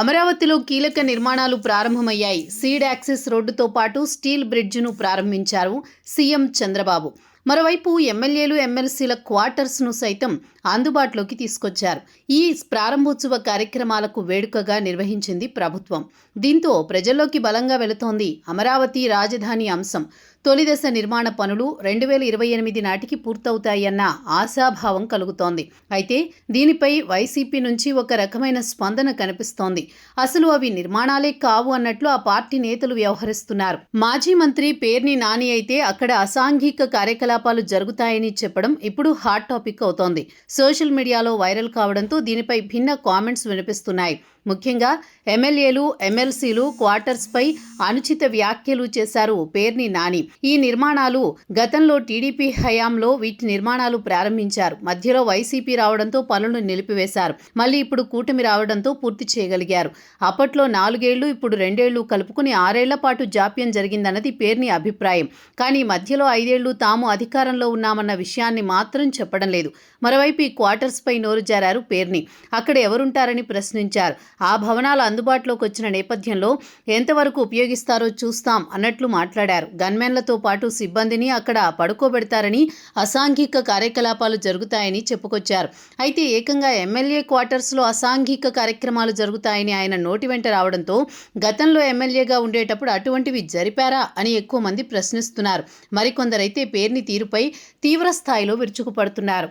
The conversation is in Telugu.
అమరావతిలో కీలక నిర్మాణాలు ప్రారంభమయ్యాయి. సీడ్ యాక్సెస్ రోడ్డుతో పాటు స్టీల్ బ్రిడ్జ్ను ప్రారంభించారు సీఎం చంద్రబాబు. మరోవైపు ఎమ్మెల్యేలు, ఎమ్మెల్సీల క్వార్టర్స్ను సైతం అందుబాటులోకి తీసుకొచ్చారు. ఈ ప్రారంభోత్సవ కార్యక్రమాలకు వేడుకగా నిర్వహించింది ప్రభుత్వం. దీంతో ప్రజల్లోకి బలంగా వెళుతోంది అమరావతి రాజధాని అంశం. తొలిదశ నిర్మాణ పనులు 2028 నాటికి పూర్తవుతాయన్న ఆశాభావం కలుగుతోంది. అయితే దీనిపై వైసీపీ నుంచి ఒక రకమైన స్పందన కనిపిస్తోంది. అసలు అవి నిర్మాణాలే కావు అన్నట్లు ఆ పార్టీ నేతలు వ్యవహరిస్తున్నారు. మాజీ మంత్రి పేర్ని నాని అయితే అక్కడ అసాంఘిక కార్యకలాపాలు జరుగుతాయని చెప్పడం ఇప్పుడు హాట్ టాపిక్ అవుతోంది. సోషల్ మీడియాలో వైరల్ కావడంతో దీనిపై భిన్న కామెంట్స్ వినిపిస్తున్నాయి. ముఖ్యంగా ఎమ్మెల్యేలు, ఎమ్మెల్సీలు క్వార్టర్స్పై అనుచిత వ్యాఖ్యలు చేశారు పేర్ని నాని. ఈ నిర్మాణాలు గతంలో టీడీపీ హయాంలో వీటి నిర్మాణాలు ప్రారంభించారు. మధ్యలో వైసీపీ రావడంతో పనులను నిలిపివేశారు. మళ్ళీ ఇప్పుడు కూటమి రావడంతో పూర్తి చేయగలిగారు. అప్పట్లో 4 ఏళ్లు, ఇప్పుడు 2 ఏళ్లు కలుపుకుని 6 ఏళ్ల పాటు జాప్యం జరిగిందన్నది పేర్ని అభిప్రాయం. కానీ మధ్యలో 5 ఏళ్లు తాము అధికారంలో ఉన్నామన్న విషయాన్ని మాత్రం చెప్పడం లేదు. మరోవైపు ఈ క్వార్టర్స్పై నోరు జారారు పేర్ని. అక్కడ ఎవరుంటారని ప్రశ్నించారు. ఆ భవనాలు అందుబాటులోకి వచ్చిన నేపథ్యంలో ఎంతవరకు ఉపయోగిస్తారో చూస్తాం అన్నట్లు మాట్లాడారు. గన్మెన్లతో పాటు సిబ్బందిని అక్కడ పడుకోబెడతారని, అసాంఘిక కార్యకలాపాలు జరుగుతాయని చెప్పుకొచ్చారు. అయితే ఏకంగా ఎమ్మెల్యే క్వార్టర్స్లో అసాంఘిక కార్యక్రమాలు జరుగుతాయని ఆయన నోటి వెంట రావడంతో గతంలో ఎమ్మెల్యేగా ఉండేటప్పుడు అటువంటివి జరిపారా అని ఎక్కువ మంది ప్రశ్నిస్తున్నారు. మరికొందరైతే పేర్ని తీరుపై తీవ్ర స్థాయిలో విరుచుకుపడుతున్నారు.